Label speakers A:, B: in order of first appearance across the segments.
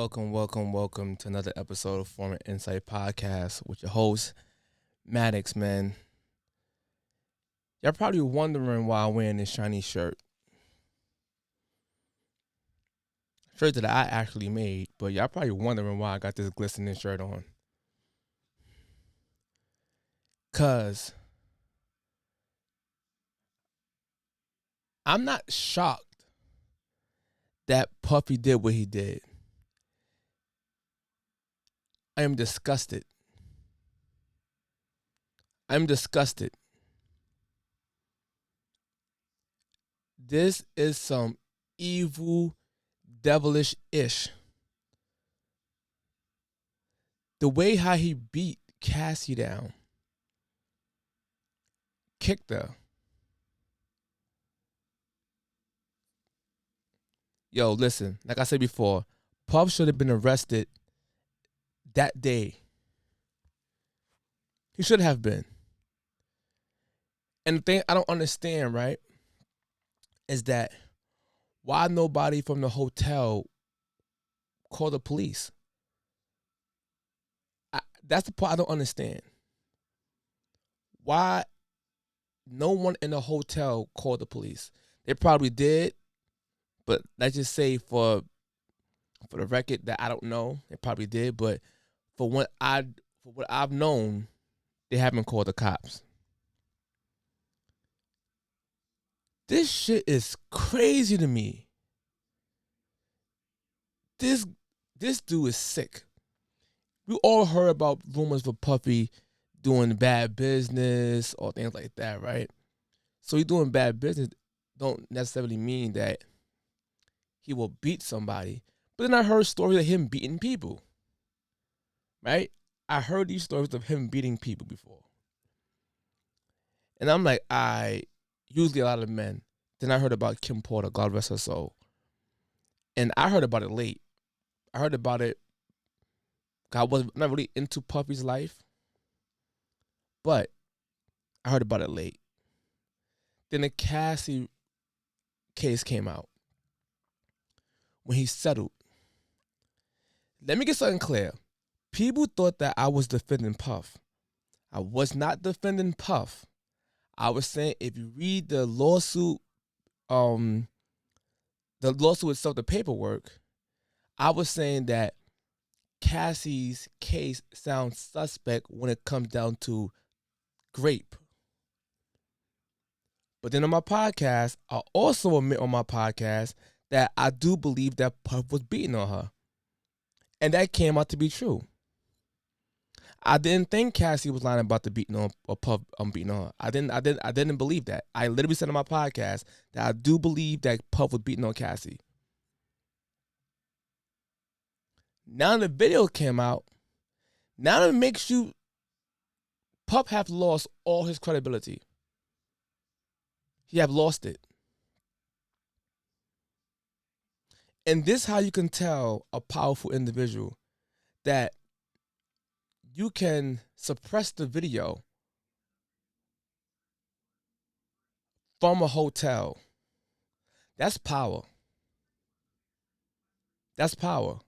A: welcome to another episode of Former Insight Podcast with your host, Maddox, man. Y'all probably wondering why I'm wearing this shiny shirt. Shirt that I actually made, but y'all probably wondering why I got this glistening shirt on. Cause I'm not shocked that Puffy did what he did. I am disgusted. I'm disgusted. This is some evil, devilish-ish. The way how he beat Cassie down, kicked her. Yo, listen, like I said before, Puff should have been arrested that day. He should have been. And the thing I don't understand, right, is that why nobody from the hotel called the police? That's the part I don't understand. Why no one in the hotel called the police? They probably did, but let's just say for the record that I don't know, they probably did. But for what I've known, they haven't called the cops. This shit is crazy to me. This dude is sick. We all heard about rumors of Puffy doing bad business or things like that, right? So he doing bad business don't necessarily mean that he will beat somebody. But then I heard stories of him beating people, right? I heard these stories of him beating people before. And I'm like, usually a lot of men. Then I heard about Kim Porter, God rest her soul. And I heard about it late. I heard about it. I was not really into Puffy's life, but I heard about it late. Then the Cassie case came out when he settled. Let me get something clear. People thought that I was defending Puff. I was not defending Puff. I was saying if you read the lawsuit itself, the paperwork, I was saying that Cassie's case sounds suspect when it comes down to grape. But then on my podcast, I also admit on my podcast that I do believe that Puff was beating on her. And that came out to be true. I didn't think Cassie was lying about the beating on or Puff beating on her. I didn't believe that. I literally said on my podcast that I do believe that Puff was beating on Cassie. Now the video came out. Now it makes Puff have lost all his credibility. He have lost it. And this is how you can tell a powerful individual that you can suppress the video from a hotel. That's power. That's power.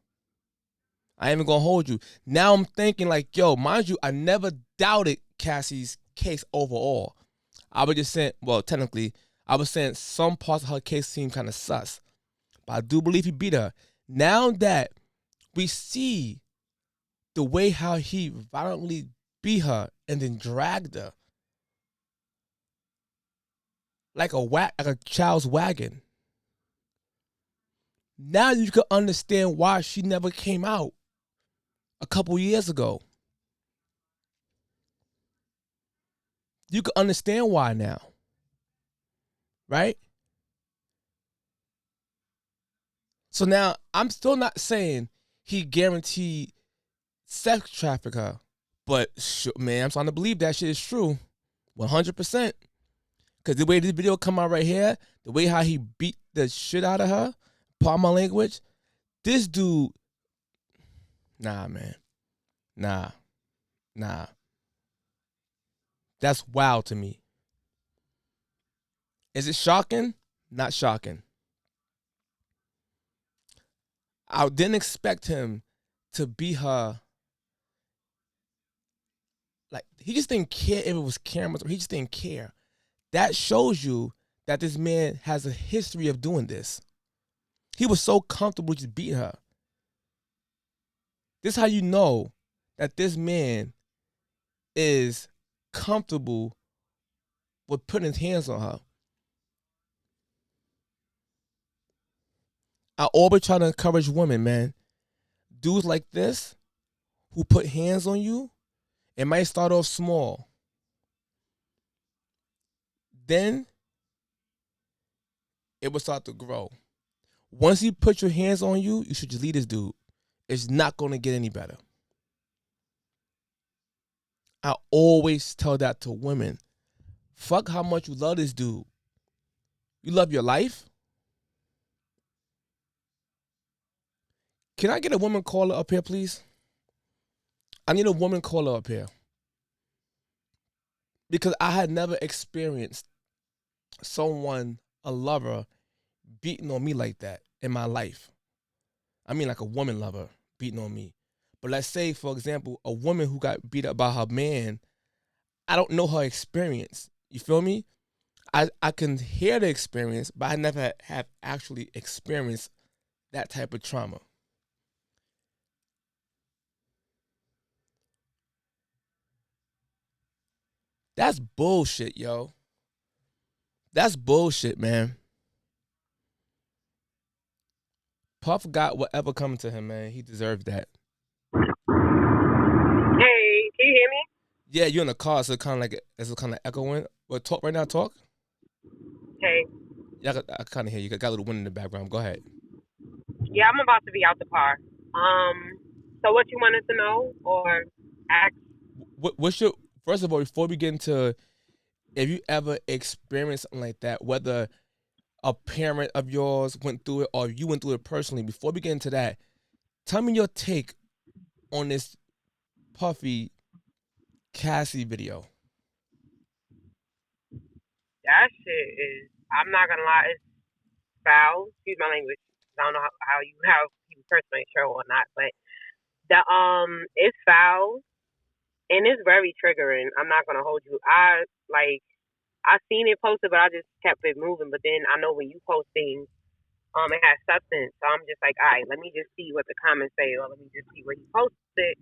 A: I ain't even gonna hold you. Now I'm thinking like, yo, mind you, I never doubted Cassie's case overall. I was just saying, well, technically, I was saying some parts of her case seem kind of sus. But I do believe he beat her. Now that we see the way how he violently beat her and then dragged her like a child's wagon. Now you can understand why she never came out a couple years ago. You can understand why now. Right? So now I'm still not saying he guaranteed sex traffic her. But man, I'm starting to believe that shit is true. 100%. Because the way this video come out right here, the way how he beat the shit out of her, pardon my language, this dude, nah, man. Nah. That's wild to me. Is it shocking? Not shocking. I didn't expect him to be her. Like, he just didn't care if it was cameras or he just didn't care. That shows you that this man has a history of doing this. He was so comfortable just beating her. This is how you know that this man is comfortable with putting his hands on her. I always try to encourage women, man. Dudes like this who put hands on you, it might start off small. Then it will start to grow. Once he puts your hands on you, you should just leave this dude. It's not going to get any better. I always tell that to women. Fuck how much you love this dude. You love your life? Can I get a woman caller up here, please? I need a woman caller up here. Because I had never experienced someone, a lover, beating on me like that in my life. I mean, like a woman lover beating on me. But let's say, for example, a woman who got beat up by her man, I don't know her experience. You feel me? I can hear the experience, but I never have actually experienced that type of trauma. That's bullshit, yo. That's bullshit, man. Puff got whatever coming to him, man. He deserved that.
B: Hey, can you hear me?
A: Yeah, you're in the car, so it's kind of echoing. But talk right now, talk.
B: Hey.
A: Yeah, I kind of hear you. Got a little wind in the background. Go ahead.
B: Yeah, I'm about to be out the car. So what you wanted to know or ask?
A: What's your, first of all, before we get into, if you ever experienced something like that, whether a parent of yours went through it or you went through it personally, before we get into that, tell me your take on this Puffy Cassie video.
B: That shit is, I'm not gonna lie, it's foul. Excuse my language. I don't know how you personally sure or not, but it's foul and it's very triggering. I'm not gonna hold you. I seen it posted, but I just kept it moving. But then I know when you post things, it has substance. So I'm just like, all right, let me just see what the comments say, or let me just see what he posted.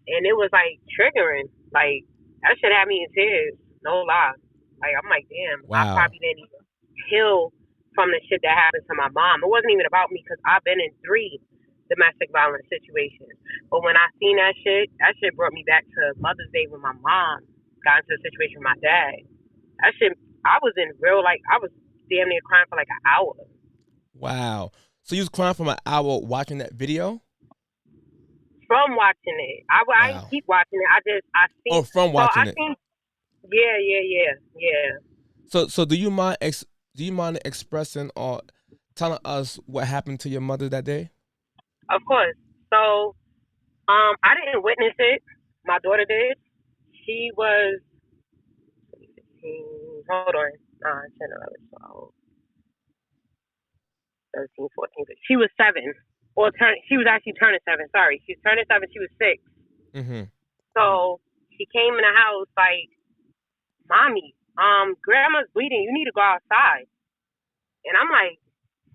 B: And it was like triggering. Like, that shit had me in tears. No lie. Like, I'm like, damn,
A: Wow.
B: I probably didn't even heal from the shit that happened to my mom. It wasn't even about me because I've been in 3 domestic violence situations. But when I seen that shit brought me back to Mother's Day when my mom got into a situation with my dad. That shit, I was in real, like, I was damn near crying for like an hour.
A: Wow. So you was crying for an hour watching that video?
B: From watching it. I didn't keep watching it. I seen.
A: Oh, from watching it.
B: Yeah.
A: So do you mind expressing or telling us what happened to your mother that day?
B: Of course. So, I didn't witness it. My daughter did. She was 15, hold on. 9, 10, 11, 12, 13, 14. She was 7. She was actually turning 7. Sorry. She was turning 7. She was 6.
A: Mm-hmm.
B: So she came in the house like, Mommy, Grandma's bleeding. You need to go outside. And I'm like,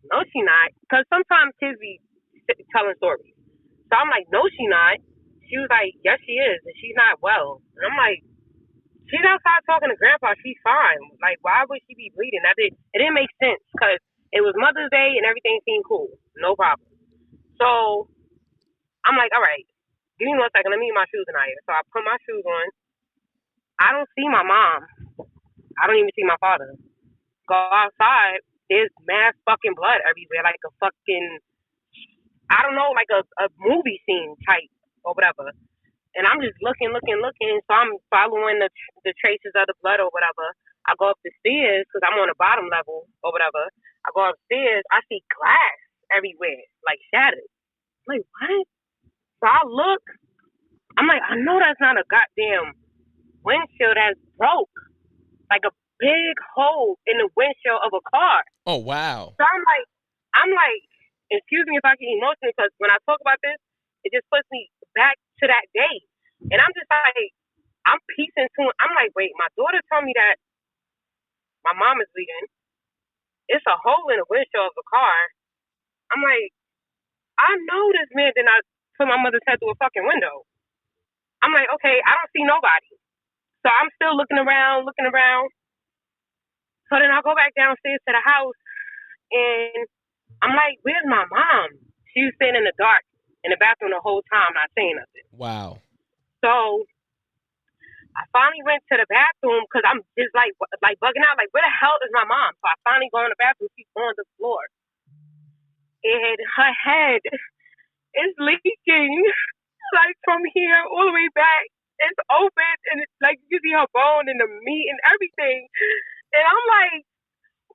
B: no, she not. Because sometimes kids be telling stories. So I'm like, no, she not. She was like, yes, she is. And she's not well. And I'm like, she's outside talking to Grandpa. She's fine. Like, why would she be bleeding? It didn't make sense because it was Mother's Day and everything seemed cool. No problem. So I'm like, all right, give me 1 second. Let me get my shoes in here. So I put my shoes on. I don't see my mom. I don't even see my father. Go outside. There's mad fucking blood everywhere. Like a fucking, I don't know, like a movie scene type or whatever. And I'm just looking. So I'm following the traces of the blood or whatever. I go up the stairs because I'm on the bottom level or whatever. I go upstairs. I see glass everywhere, like shattered. I'm like, what? So I look. I'm like, I know that's not a goddamn windshield that's broke. Like a big hole in the windshield of a car.
A: Oh, wow.
B: So I'm like, excuse me if I get emotional because when I talk about this, it just puts me back to that day. And I'm just like, I'm piecing to it. I'm like, wait, my daughter told me that my mom is bleeding. It's a hole in the windshield of the car. I'm like, I know this man did not put my mother's head through a fucking window. I'm like, okay, I don't see nobody. So I'm still looking around. So then I go back downstairs to the house and I'm like, where's my mom? She was sitting in the dark in the bathroom the whole time, not saying nothing.
A: Wow.
B: So I finally went to the bathroom because I'm just like bugging out, like, where the hell is my mom? So I finally go in the bathroom. She's on the floor. And her head is leaking, like, from here all the way back. It's open, and it's like you see her bone and the meat and everything. And I'm like,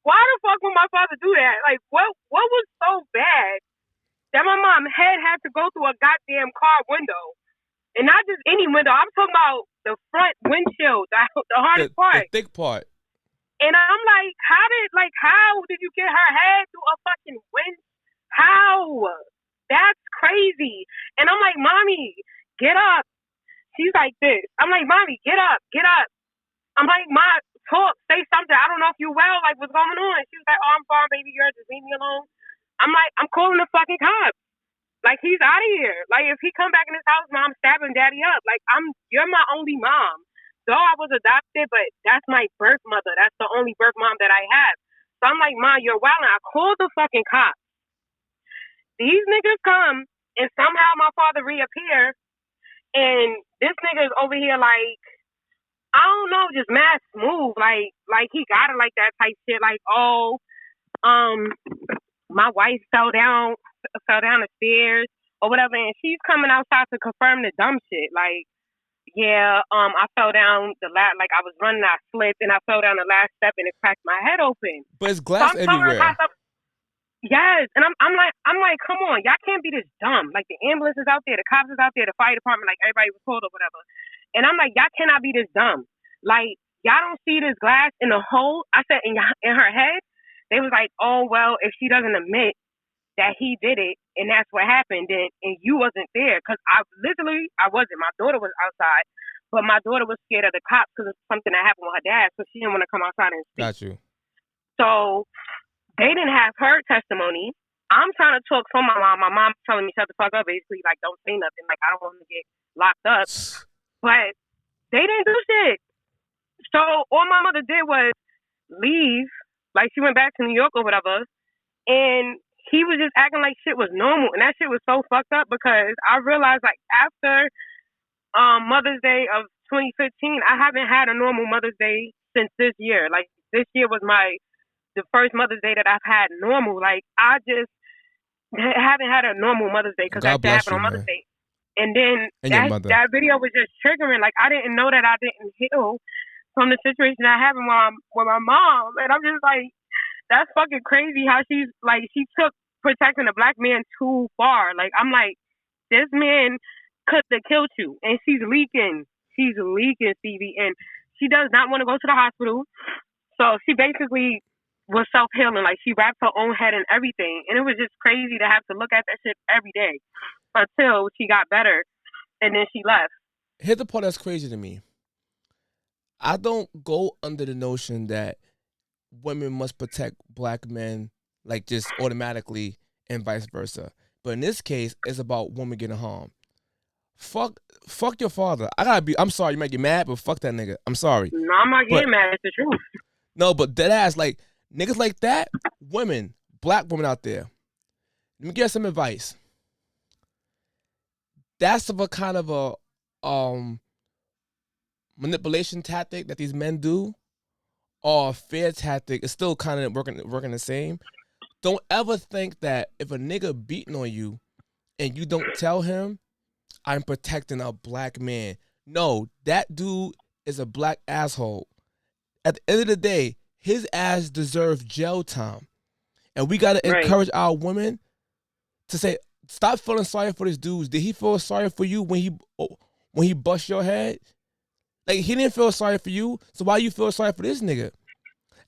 B: why the fuck would my father do that? Like, what was so bad that my mom head had to go through a goddamn car window? And not just any window. I'm talking about the front windshield, the hardest part.
A: The thick part.
B: And I'm like, how did you get her head through a fucking wind? How? That's crazy. And I'm like, Mommy, get up. She's like this. I'm like, Mommy, get up. I'm like, Ma, talk, say something. I don't know if you well. Like, what's going on? She was like, oh, I'm fine, baby girl. Just leave me alone. I'm like, I'm calling the fucking cops. Like, he's out of here. Like, if he come back in his house, Mom, stabbing Daddy up. Like, you're my only mom. Though I was adopted, but that's my birth mother. That's the only birth mom that I have. So I'm like, Mom, you're wilding. I called the fucking cops. These niggas come, and somehow my father reappear, and this nigga is over here like, I don't know, just mad smooth. Like he got it like that type shit. Like, oh, my wife fell down the stairs or whatever, and she's coming outside to confirm the dumb shit. Like, yeah, I fell down like I was running, I slipped, and I fell down the last step, and it cracked my head open.
A: But it's glass everywhere.
B: Yes, and I'm like, come on, y'all can't be this dumb. Like, the ambulance is out there, the cops is out there, the fire department, like everybody was told or whatever. And I'm like, y'all cannot be this dumb. Like, y'all don't see this glass in the hole. I said in her head. They was like, oh well, if she doesn't admit that he did it and that's what happened, then and you wasn't there, because I wasn't. My daughter was outside, but my daughter was scared of the cops because of something that happened with her dad, so she didn't want to come outside and speak.
A: Got you.
B: So they didn't have her testimony. I'm trying to talk for my mom. My mom's telling me shut the fuck up, basically, like, don't say nothing. Like, I don't want to get locked up. But they didn't do shit. So all my mother did was leave. Like, she went back to New York or whatever. And he was just acting like shit was normal. And that shit was so fucked up because I realized, like, after Mother's Day of 2015, I haven't had a normal Mother's Day since this year. Like, this year was the first Mother's Day that I've had normal. Like, I just haven't had a normal Mother's Day because that happened on Mother's Day. And then that video was just triggering. Like, I didn't know that I didn't heal from the situation that happened with my mom. And I'm just like, that's fucking crazy how she took protecting a black man too far. Like, I'm like, this man could have killed you. And she's leaking. She's leaking, Stevie. And she does not want to go to the hospital. So she basically was self-healing. Like, she wrapped her own head and everything. And it was just crazy to have to look at that shit every day until she got better. And then she left.
A: Here's the part that's crazy to me. I don't go under the notion that women must protect black men, like, just automatically, and vice versa. But in this case, it's about women getting harmed. Fuck your father. I'm sorry, you might get mad, but fuck that nigga. I'm sorry.
B: No, I'm not getting mad. It's the truth.
A: No, but dead ass, like, niggas like that, women, black women out there, let me give you some advice. That's of a kind of a manipulation tactic that these men do, or a fear tactic. It's still kind of working the same. Don't ever think that if a nigga beating on you and you don't tell him, I'm protecting a black man. No, that dude is a black asshole. At the end of the day, his ass deserves jail time. And we got to encourage our women to say, stop feeling sorry for this dude. Did he feel sorry for you when he bust your head? Like, he didn't feel sorry for you, so why you feel sorry for this nigga?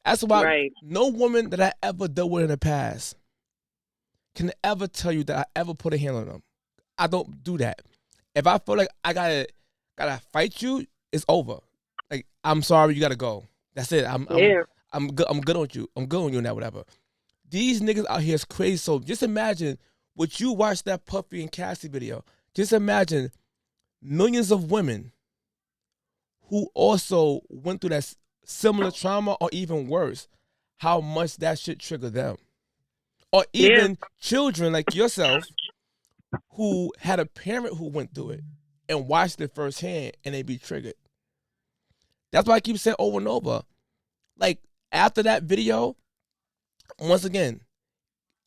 A: That's why no woman that I ever dealt with in the past can ever tell you that I ever put a hand on them. I don't do that. If I feel like I gotta fight you, it's over. Like, I'm sorry, you gotta go. That's it. I'm good. I'm good on you. I'm good on you and that whatever. These niggas out here is crazy. So just imagine what you watched that Puffy and Cassie video. Just imagine millions of women who also went through that similar trauma or even worse, how much that shit trigger them. Or even children like yourself who had a parent who went through it and watched it firsthand and they be triggered. That's why I keep saying over and over. Like, after that video, once again,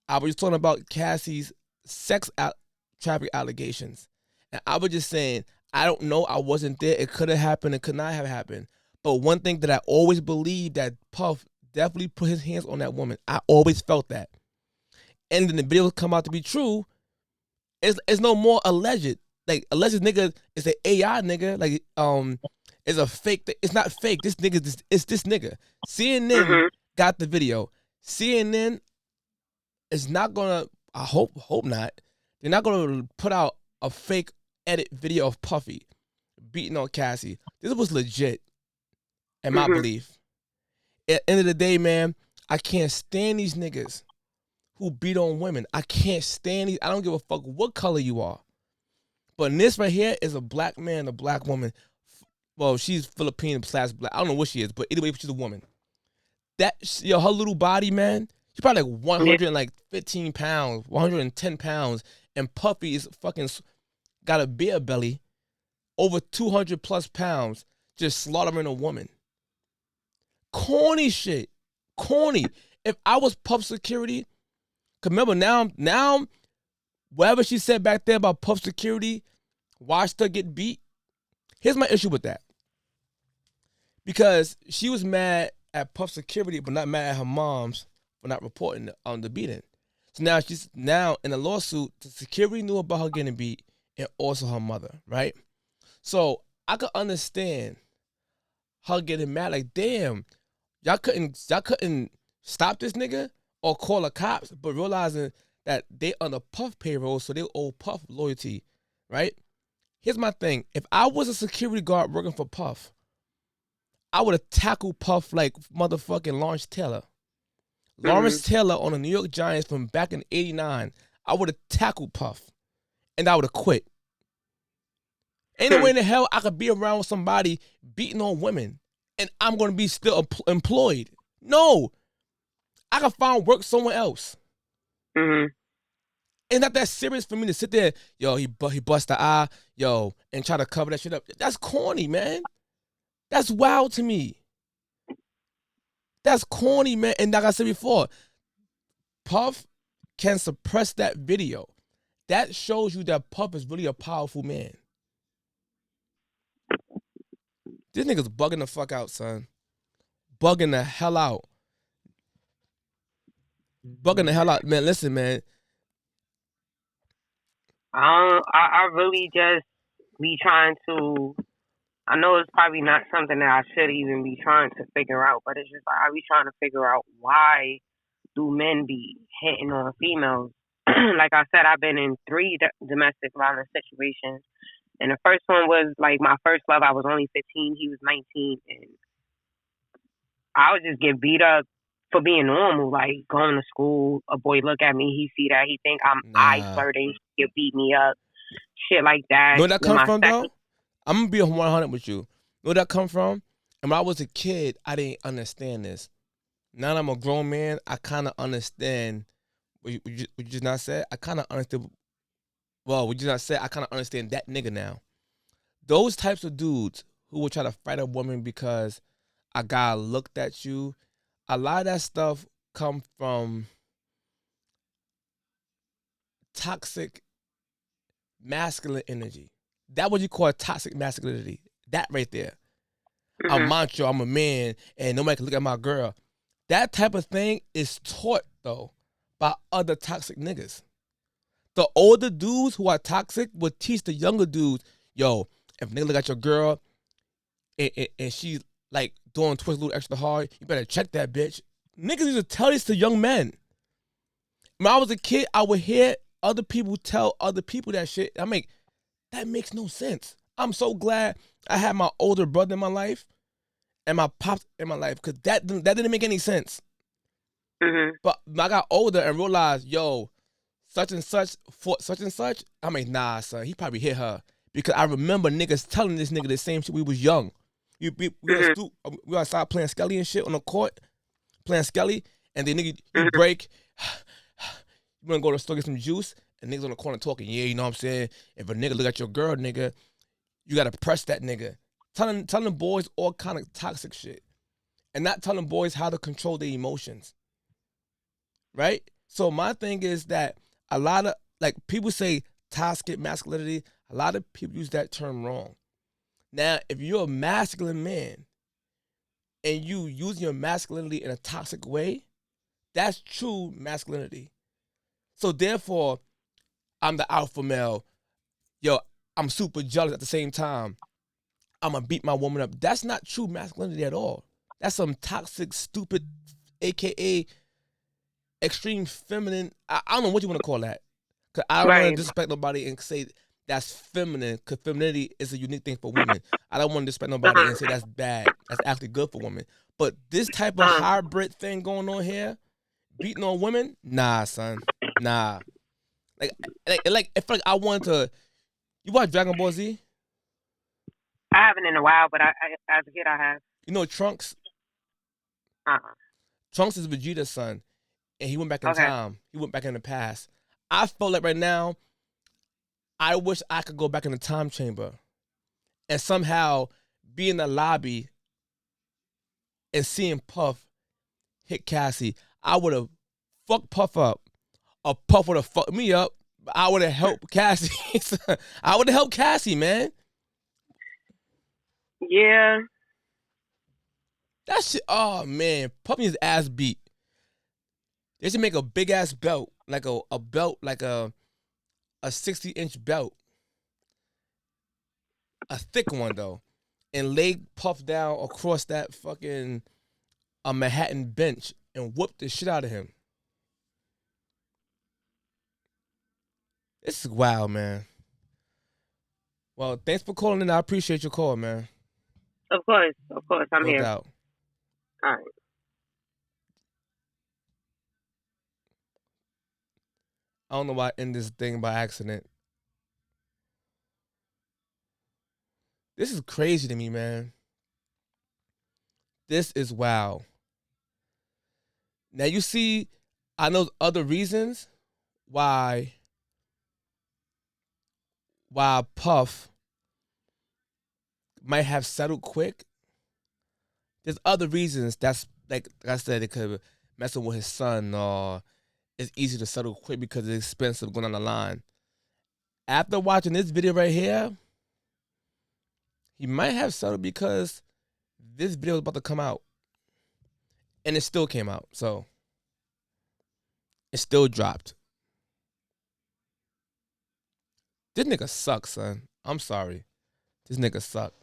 A: I was talking about Cassie's sex traffic allegations. And I was just saying, I don't know, I wasn't there. It could have happened, it could not have happened. But one thing that I always believed, that Puff definitely put his hands on that woman. I always felt that. And then the video come out to be true. It's no more alleged. Like, alleged nigga is an AI nigga. Like, it's a fake. It's not fake. This nigga, it's this nigga. CNN got the video. CNN is not gonna. I hope not. They're not gonna put out a fake edit video of Puffy beating on Cassie. This was legit, in my belief. At the end of the day, man, I can't stand these niggas who beat on women. I can't stand these. I don't give a fuck what color you are. But this right here is a black man, a black woman. Well, she's Filipino / black. I don't know what she is, but either way, she's a woman. That, her little body, man, she's probably like 115 pounds, 110 pounds, and Puffy is fucking got a beer belly, over 200 plus pounds, just slaughtering a woman. Corny shit. Corny. If I was Puff security, cause remember now, whatever she said back there about Puff security, watched her get beat. Here's my issue with that. Because she was mad at Puff security, but not mad at her moms for not reporting on the beating. So now she's in a lawsuit. The security knew about her getting beat, and also her mother, right? So I could understand her getting mad, like, damn, y'all couldn't stop this nigga or call the cops, but realizing that they on the Puff payroll, so they owe Puff loyalty, right? Here's my thing. If I was a security guard working for Puff, I would have tackled Puff like motherfucking Lawrence Taylor. Lawrence Taylor on the New York Giants from back in '89. I would have tackled Puff, and I would have quit. Ain't no way in the hell I could be around with somebody beating on women, and I'm going to be still employed. No. I could find work somewhere else. It's not that serious for me to sit there, yo, he bust the eye, yo, and try to cover that shit up. That's corny, man. That's wild to me. That's corny, man. And like I said before, Puff can suppress that video. That shows you that Puff is really a powerful man. This nigga's bugging the fuck out, son. Bugging the hell out. Bugging the hell out. Man, listen, man.
B: I really just be trying to. I know it's probably not something that I should even be trying to figure out, but it's just like I be trying to figure out, why do men be hitting on females? Like I said, I've been in 3 domestic violence situations, and the first one was like my first love. I was only 15, he was 19, and I would just get beat up for being normal, like going to school. A boy look at me, he see that, he think I'm eye flirting, he'll beat me up, shit like that.
A: Where that come from, though? I'm gonna be 100 with you. Where that come from? And when I was a kid, I didn't understand this. Now that I'm a grown man, I kind of understand what you just not said. I kind of understand. Well, what you not said, I kind of understand that nigga now. Those types of dudes who will try to fight a woman because a guy looked at you, a lot of that stuff come from toxic masculine energy. That what you call toxic masculinity. That right there. I'm macho, I'm a man, and nobody can look at my girl. That type of thing is taught, though, by other toxic niggas. The older dudes who are toxic will teach the younger dudes, yo, if nigga look at your girl and she's like doing twists a little extra hard, you better check that bitch. Niggas used to tell this to young men. when I was a kid, I would hear other people tell other people that shit. I'm like, that makes no sense. I'm so glad I had my older brother in my life and my pops in my life because that didn't make any sense.
B: Mhm.
A: But when I got older and realized, yo, such and such fought such and such, I'm like, nah, son, he probably hit her. Because I remember niggas telling this nigga the same shit. We was young.
B: Mhm.
A: We outside playing Skelly and shit on the court, playing Skelly, and then nigga, you
B: Mhm.
A: break. You wanna go to the store get some juice, and niggas on the corner talking, yeah, you know what I'm saying? If a nigga look at your girl, nigga, you gotta press that nigga. Telling boys all kind of toxic shit. And not telling boys how to control their emotions. Right? So my thing is that a lot of like people say toxic masculinity, a lot of people use that term wrong. Now, if you're a masculine man and you use your masculinity in a toxic way, that's true masculinity. So therefore, I'm the alpha male. Yo, I'm super jealous at the same time. I'm gonna beat my woman up. That's not true masculinity at all. That's some toxic, stupid, aka extreme feminine. I don't know what you want to call that. Cause I don't want to
B: Right.
A: disrespect nobody and say that's feminine. Cause femininity is a unique thing for women. I don't want to disrespect nobody and say
B: Uh-huh.
A: that's bad. That's actually good for women. But this type of
B: Uh-huh.
A: hybrid thing going on here, beating on women, nah, son, nah. Like, like, I feel like I wanted to. You watch Dragon Ball Z?
B: I haven't in a while, but as a kid I have.
A: You know Trunks?
B: Uh-huh.
A: Trunks is Vegeta's son, and he went back in
B: Okay.
A: time. He went back in the past. I felt like right now, I wish I could go back in the time chamber and somehow be in the lobby and seeing Puff hit Cassie. I would have fucked Puff up, or Puff would have fucked me up. But I would have helped Cassie. I would have helped Cassie, man.
B: Yeah.
A: That shit. Oh man, Puff needs his ass beat. They should make a big ass belt, like a belt, like a 60-inch belt, a thick one though, and lay Puff down across that fucking a Manhattan bench and whoop the shit out of him. This is wild, man. Well, thanks for calling in. I appreciate your call, man.
B: Of course. Of course. I'm
A: No
B: here.
A: doubt.
B: All right.
A: I don't know why I end this thing by accident. This is crazy to me, man. This is wow. Now you see, I know other reasons why Puff might have settled quick. There's other reasons that's like I said, it could messing with his son or it's easy to settle quick because it's expensive going on the line. After watching this video right here, he might have settled because this video was about to come out. And it still came out. So it still dropped. This nigga sucks, son. I'm sorry. This nigga suck.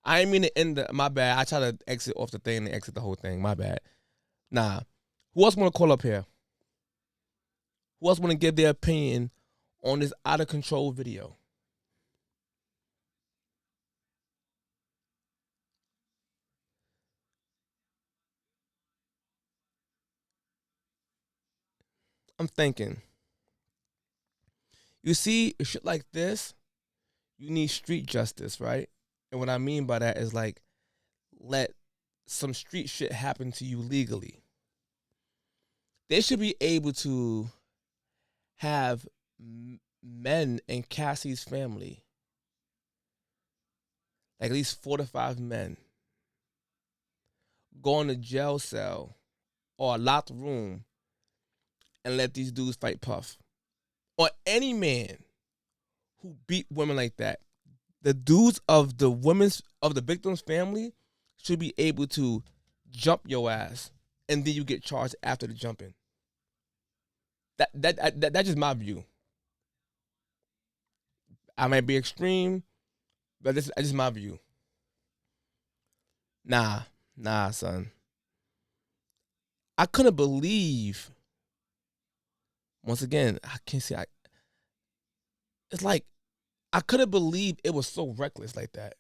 A: I ain't mean to end my bad. I try to exit off the thing and exit the whole thing. My bad. Nah. Who else want to call up here? Who else want to give their opinion on this out of control video? I'm thinking. You see, shit like this, you need street justice, right? And what I mean by that is like, let some street shit happen to you legally. They should be able to have men in Cassie's family, like at least 4 to 5 men, go in a jail cell or a locked room and let these dudes fight Puff. Or any man who beat women like that. The dudes of the victim's family should be able to jump your ass and then you get charged after the jumping. That's just my view. I might be extreme, but that's just my view. Nah, son. I couldn't believe once again, I can't say it's like I couldn't believe it was so reckless like that.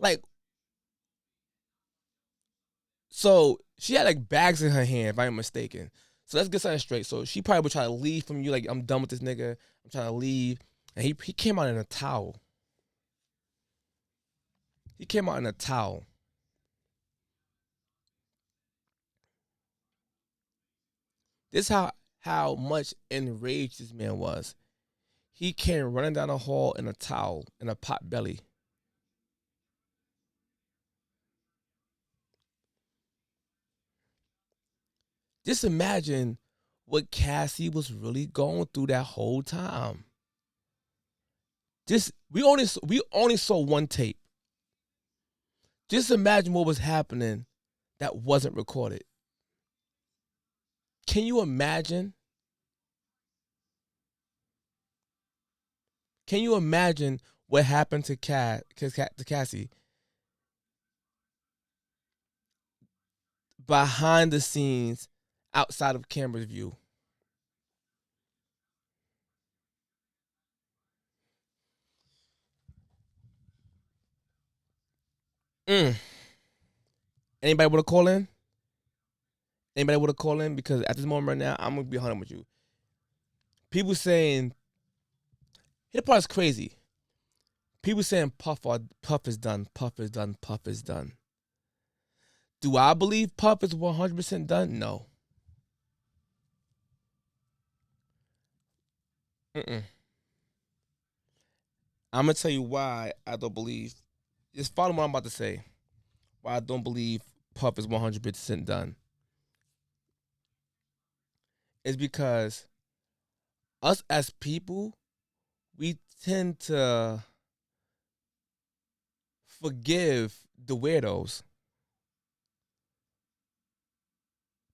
A: Like, so she had like bags in her hand, if I'm mistaken. So let's get something straight. So she probably would try to leave from you, like, I'm done with this nigga. I'm trying to leave. And he came out in a towel. He came out in a towel. This how much enraged this man was. He came running down the hall in a towel, in a pot belly. Just imagine what Cassie was really going through that whole time. Just we only saw one tape. Just imagine what was happening that wasn't recorded. Can you imagine? Can you imagine what happened to Cassie behind the scenes, outside of camera's view? Mm. Anybody want to call in? Anybody want to call in? Because at this moment right now, I'm gonna be 100 with you. People saying, the part's crazy. People saying Puff is done, Puff is done, Puff is done. Do I believe Puff is 100% done? No. Mm-mm. I'm gonna tell you why I don't believe. Just follow what I'm about to say. Why I don't believe Puff is 100% done. Is because us as people, we tend to forgive the weirdos.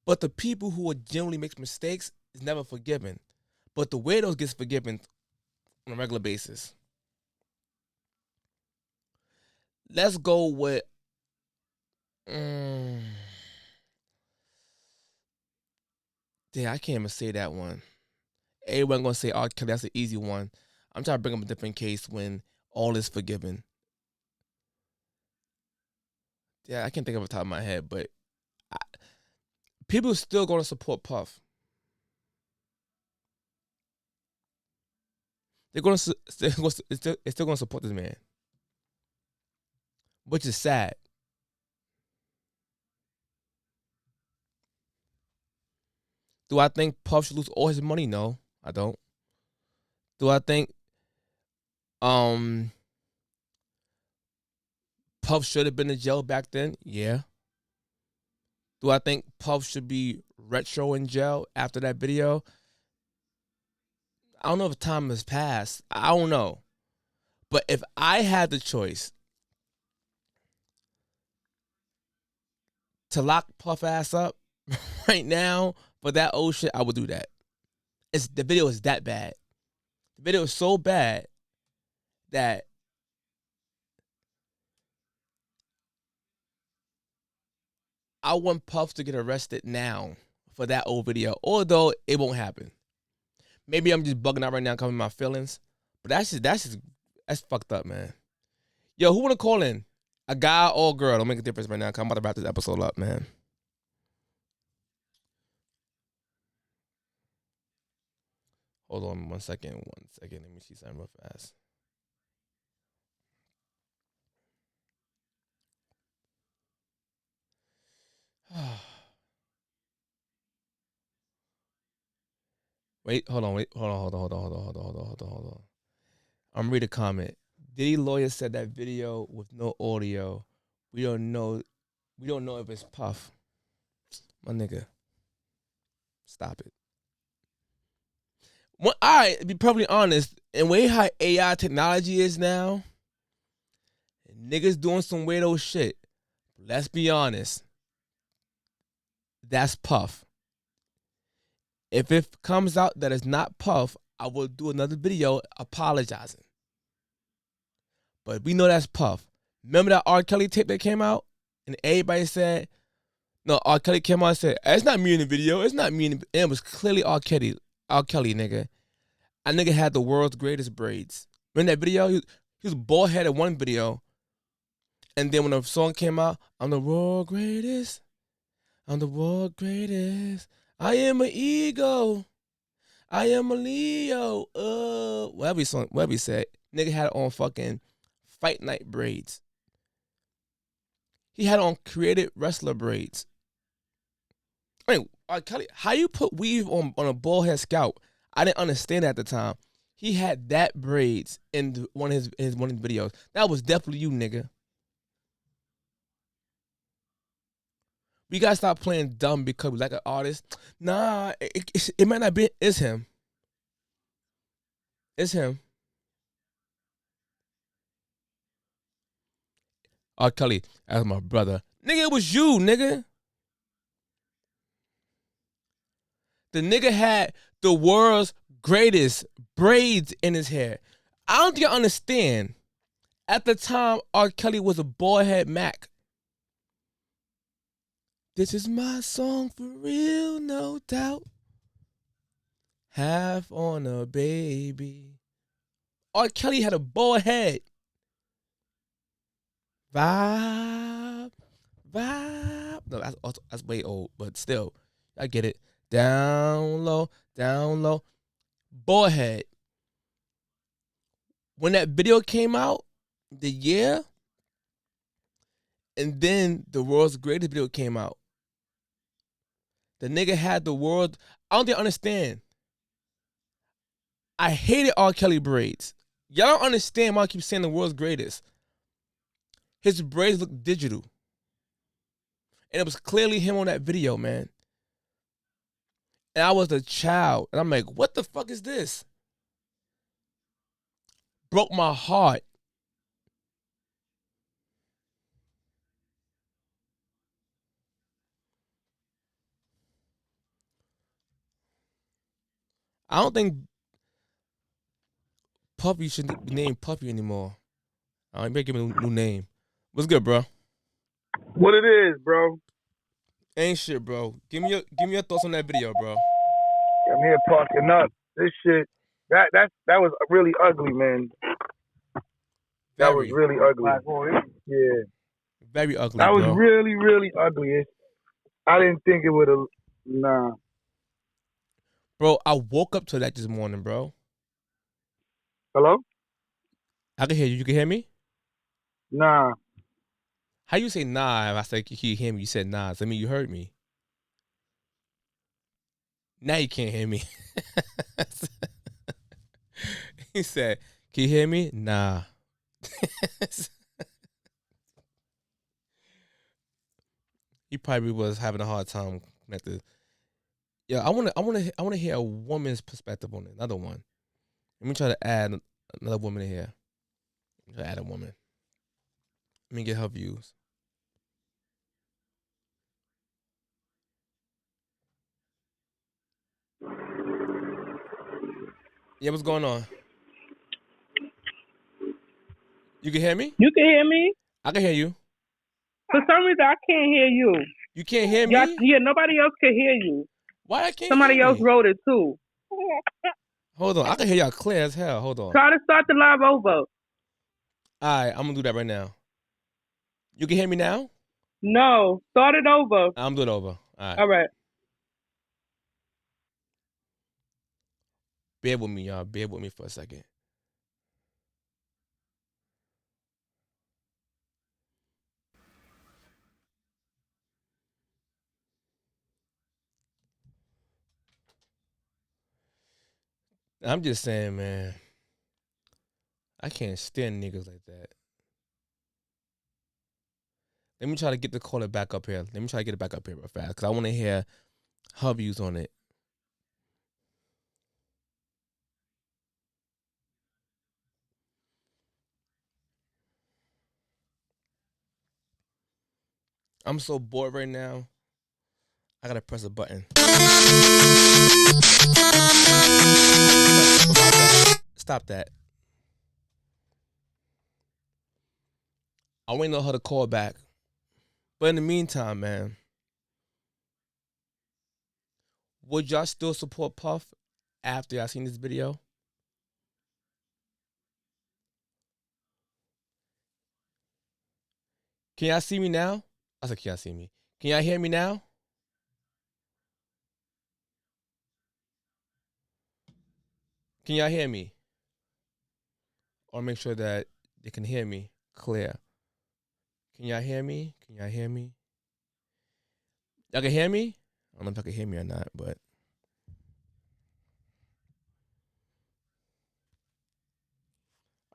A: But the people who are generally make mistakes is never forgiven. But the weirdos gets forgiven on a regular basis. Let's go with damn, I can't even say that one. Everyone gonna say R. Kelly, that's an easy one. I'm trying to bring up a different case when all is forgiven. Yeah, I can't think of it off the top of my head, but people are still gonna support Puff. They're gonna still gonna support this man, which is sad. Do I think Puff should lose all his money? No, I don't. Do I think um Puff should have been in jail back then? Yeah. Do I think Puff should be retro in jail after that video? I don't know if time has passed. I don't know. But if I had the choice to lock Puff ass up right now for that old shit, I would do that. The video is that bad. The video is so bad that I want Puff to get arrested now for that old video. Although it won't happen. Maybe I'm just bugging out right now, covering my feelings. But that's fucked up, man. Yo, who wanna call in? A guy or a girl? Don't make a difference right now. I'm about to wrap this episode up, man. Hold on 1 second. 1 second. Let me see something real fast. Wait, hold on. Hold on. I'm reading a comment. Diddy lawyer said that video with no audio. We don't know if it's Puff. My nigga. Stop it. Well, all right, to be perfectly honest, and way how AI technology is now, niggas doing some weirdo shit. Let's be honest. That's Puff. If it comes out that it's not Puff, I will do another video apologizing. But we know that's Puff. Remember that R. Kelly tape that came out? And everybody said No, R. Kelly came out and said, it's not me in the video. It's not me in the. And it was clearly R. Kelly. R. Kelly, nigga. A nigga had the world's greatest braids. Remember that video? He was bald headed in one video. And then when the song came out, I'm the world greatest. I'm the world greatest. I am an ego. I am a Leo. Whatever he said. Nigga had it on fucking fight night braids. He had it on created wrestler braids. I mean, Kelly, how you put weave on a bald head scalp? I didn't understand that at the time. He had that braids in one of his videos. That was definitely you, nigga. We gotta stop playing dumb because we like an artist. Nah, it might not be. It's him. It's him. R. Kelly, that's my brother. Nigga, it was you, nigga. The nigga had the world's greatest braids in his hair. I don't think I understand. At the time, R. Kelly was a bald head Mac. This is my song for real, no doubt. Half on a baby. R. Kelly had a bald head. Vibe. No, that's way old, but still, I get it. Down low. Bald head. When that video came out, the year, and then the world's greatest video came out. The nigga had the world. I don't think I understand. I hated R. Kelly braids. Y'all don't understand why I keep saying the world's greatest. His braids look digital. And it was clearly him on that video, man. And I was a child. And I'm like, what the fuck is this? Broke my heart. I don't think Puffy should be named Puffy anymore. You better give him a new name. What's good, bro?
C: What it is, bro?
A: Ain't shit, bro. Give me your thoughts on that video, bro.
C: I'm here parking up. This shit, that was really ugly, man. That was really ugly. Yeah.
A: Very ugly,
C: that
A: bro.
C: Was really, really ugly. I didn't think it would have. Nah.
A: Bro, I woke up to that this morning, bro.
C: Hello?
A: I can hear you. You can hear me?
C: Nah.
A: How you say nah if I say can you hear me? You said nah. So I mean you heard me. Now you can't hear me. He said, can you hear me? Nah. He probably was having a hard time connected. Yeah, I wanna hear a woman's perspective on it. Another one. Let me try to add another woman in here. Let me try to add a woman. Let me get her views. Yeah, what's going on? You can hear me?
D: You can hear me?
A: I can hear you.
D: For some reason, I can't hear you.
A: You can't hear me?
D: Yeah, nobody else can hear you.
A: Why I can't
D: Somebody
A: hear
D: else
A: me?
D: wrote it, too.
A: Hold on. I can hear y'all clear as hell. Hold on.
D: Try to start the live over.
A: All right, I'm going to do that right now. You can hear me now?
D: No, start it over.
A: I'm doing it over. All right.
D: All right.
A: Bear with me, y'all. Bear with me for a second. I'm just saying, man. I can't stand niggas like that. Let me try to get the caller back up here. Let me try to get it back up here real fast because I want to hear her views on it. I'm so bored right now. I gotta press a button. Stop that. I want to know how to call back. But in the meantime, man, would y'all still support Puff after y'all seen this video? Can y'all see me now? I said, can y'all see me? Can y'all hear me now? Can y'all hear me? Or make sure that they can hear me clear. Can y'all hear me? Can y'all hear me? Y'all can hear me? I don't know if y'all can hear me or not, but.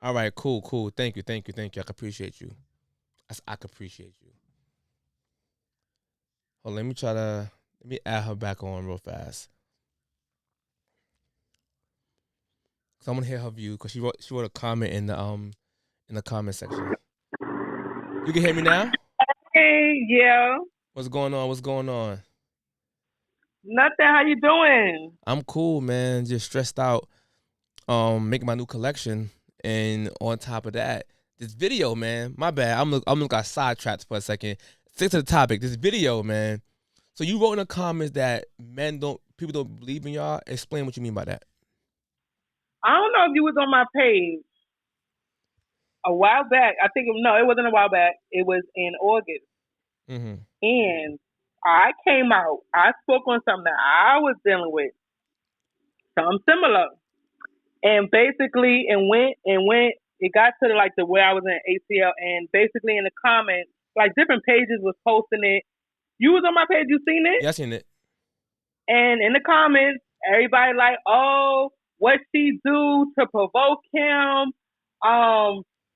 A: All right, cool. Thank you. I can appreciate you. I can appreciate you. Hold on, let me add her back on real fast. So I'm gonna hear her view because she wrote a comment in the comment section. You can hear me now?
D: Hey, yeah.
A: What's going on?
D: Nothing. How you doing?
A: I'm cool, man. Just stressed out. Making my new collection, and on top of that, this video, man. My bad. I'm got sidetracked for a second. Stick to the topic. This video, man. So you wrote in the comments that people don't believe in y'all. Explain what you mean by that.
D: I don't know if you was on my page a while back. I think it wasn't a while back. It was in August, and I came out. I spoke on something that I was dealing with, something similar, and basically, it got to the where I was in ATL, and basically in the comments, like different pages was posting it. You was on my page. You seen it?
A: Yeah, I seen it.
D: And in the comments, everybody like, oh, what she do to provoke him?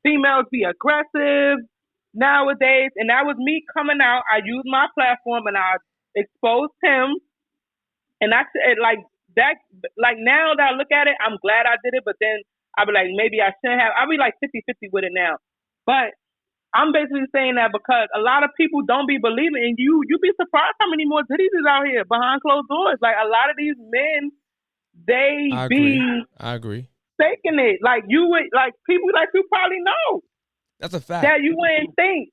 D: Females be aggressive nowadays, and that was me coming out. I used my platform and I exposed him, and I said like that. Like now that I look at it, I'm glad I did it. But then I'll be like, maybe I shouldn't have. I'll be like 50-50 with it now. But I'm basically saying that because a lot of people don't be believing, and you be surprised how many more Diddy's is out here behind closed doors. Like a lot of these men,
A: I agree.
D: faking it. Like you would, like people like you probably know.
A: That's a fact.
D: That you wouldn't think.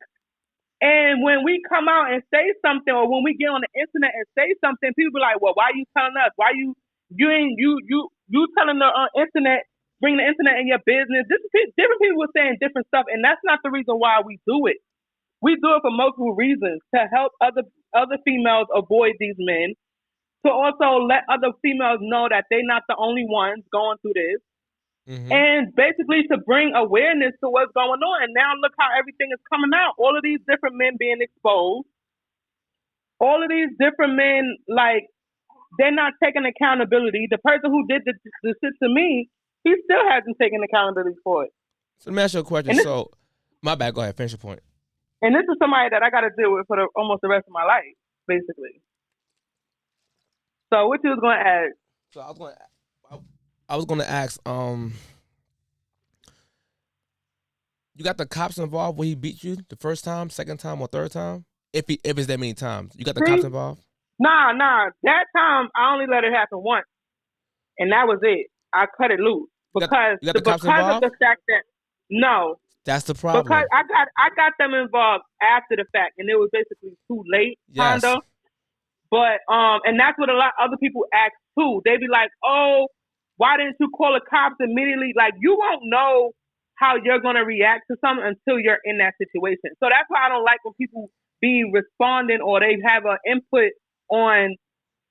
D: And when we come out and say something, or when we get on the internet and say something, people be like, "Well, why are you telling us? Why you telling the internet?" Bring the internet in your business. Different people were saying different stuff, and that's not the reason why we do it. We do it for multiple reasons, to help other females avoid these men, to also let other females know that they're not the only ones going through this, and basically to bring awareness to what's going on. And now look how everything is coming out. All of these different men being exposed. All of these different men, like, they're not taking accountability. The person who did the shit to me, he still hasn't taken accountability for it.
A: So let me ask you a question. My bad. Go ahead. Finish your point.
D: And this is somebody that I got to deal with for almost the rest of my life, basically. So what you was going to ask?
A: So I was going to ask. You got the cops involved when he beat you the first time, second time, or third time? If it's that many times, you got the cops involved?
D: Nah. That time I only let it happen once, and that was it. I cut it loose because
A: you got the cops involved?
D: of the fact that no,
A: that's the problem.
D: Because I got them involved after the fact, and it was basically too late, kinda. But and that's what a lot of other people ask too. They be like, "Oh, why didn't you call the cops immediately?" Like you won't know how you're gonna react to something until you're in that situation. So that's why I don't like when people be responding or they have an input on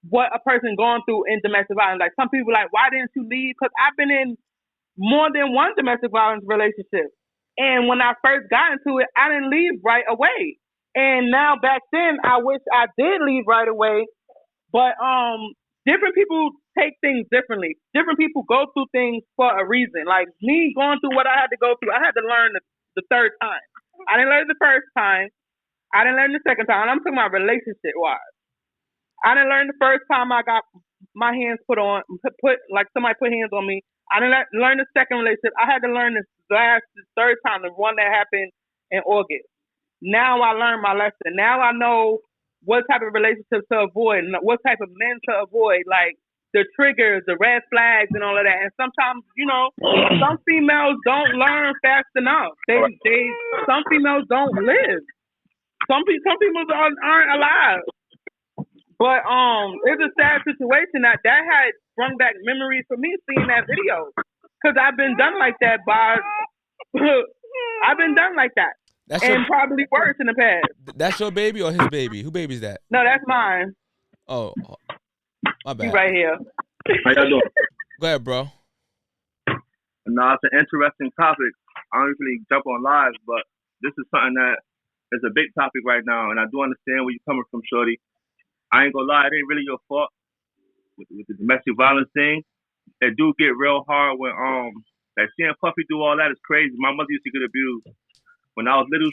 D: what a person going through in domestic violence. Like some people like, why didn't you leave? Because I've been in more than one domestic violence relationship. And when I first got into it, I didn't leave right away. And now back then, I wish I did leave right away. But different people take things differently. Different people go through things for a reason. Like me going through what I had to go through, I had to learn the third time. I didn't learn the first time. I didn't learn the second time. And I'm talking about relationship-wise. I didn't learn the first time I got my hands put like somebody put hands on me. I didn't learn the second relationship. I had to learn the third time, the one that happened in August. Now I learned my lesson. Now I know what type of relationships to avoid, and what type of men to avoid, like the triggers, the red flags, and all of that. And sometimes, some females don't learn fast enough. Some females don't live. Some people aren't alive. But it's a sad situation that had brought back memories for me seeing that video. Cause I've been done like that by I've been done like that. Probably worse in the past.
A: That's your baby or his baby? Who baby's that?
D: No, that's mine.
A: Oh, my bad.
D: You right here.
E: How y'all doing?
A: Go ahead, bro.
E: No, it's an interesting topic. I don't usually jump on lives, but this is something that is a big topic right now, and I do understand where you're coming from, shorty. I ain't gonna lie, it ain't really your fault with the domestic violence thing. It do get real hard when like seeing Puffy do all that is crazy. My mother used to get abused when I was little.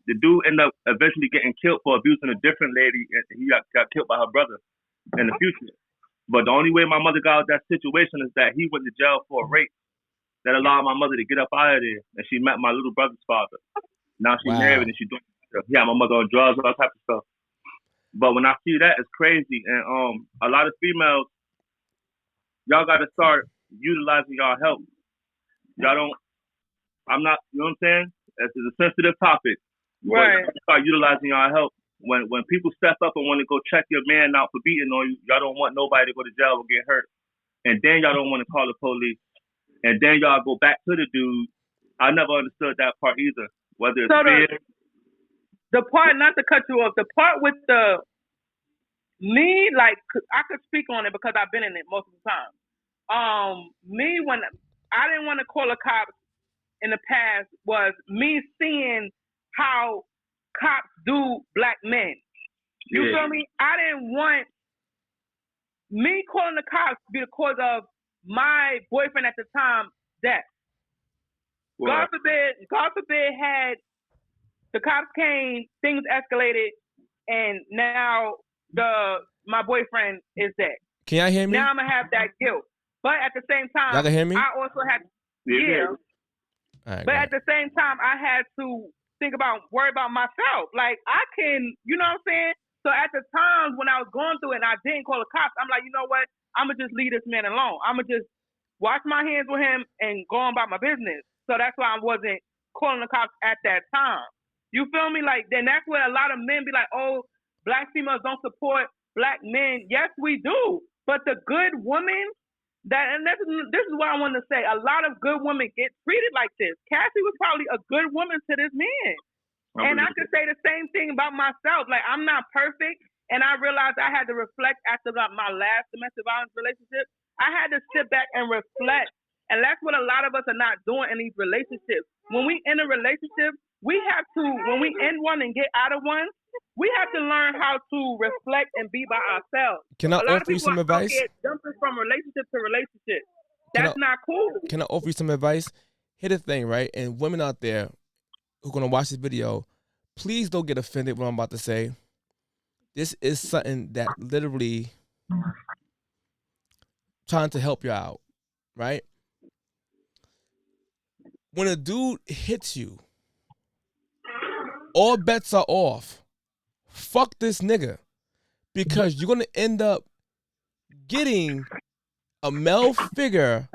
E: The dude ended up eventually getting killed for abusing a different lady, and he got killed by her brother in the future. But the only way my mother got out of that situation is that he went to jail for a rape. That allowed my mother to get up out of there, and she met my little brother's father. Now she's married and she's doing stuff. Yeah, my mother on drugs, all type of stuff. But when I see that, it's crazy. And a lot of females, y'all got to start utilizing y'all help. Y'all don't. I'm not. You know what I'm saying? It's a sensitive topic.
D: Right.
E: But start utilizing y'all help. When people step up and want to go check your man out for beating on you, y'all don't want nobody to go to jail or get hurt. And then y'all don't want to call the police. And then y'all go back to the dude. I never understood that part either. Whether it's fear.
D: The part, not to cut you off, the part with me, like, I could speak on it because I've been in it multiple times. Me, when I didn't want to call a cop in the past, was me seeing how cops do black men. You feel me? I didn't want me calling the cops to be the cause of my boyfriend at the time death. God forbid had the cops came, things escalated, and now my boyfriend is dead.
A: Can y'all hear me?
D: Now I'm gonna have that guilt. But at the same time,
A: y'all can hear me?
D: I also had
A: Right,
D: but at the same time I had to worry about myself. Like I can, you know what I'm saying? So at the times when I was going through it and I didn't call the cops, I'm like, you know what? I'm gonna just leave this man alone. I'm gonna just wash my hands with him and go on about my business. So that's why I wasn't calling the cops at that time. You feel me? Like, then that's where a lot of men be like, oh, black females don't support black men. Yes, we do. But the good women, this is what I want to say. A lot of good women get treated like this. Cassie was probably a good woman to this man. And I could say the same thing about myself. Like, I'm not perfect. And I realized I had to reflect after my last domestic violence relationship. I had to sit back and reflect. And that's what a lot of us are not doing in these relationships. When we in a relationship, we have to, when we end one and get out of one, we have to learn how to reflect and be by ourselves.
A: Can I offer you some advice?
D: Jumping from relationship to relationship. That's not cool.
A: Can I offer you some advice? Here's the thing, right? And women out there who are going to watch this video, please don't get offended what I'm about to say. This is something that literally trying to help you out, right? When a dude hits you, all bets are off. Fuck this nigga. Because you're going to end up getting a male figure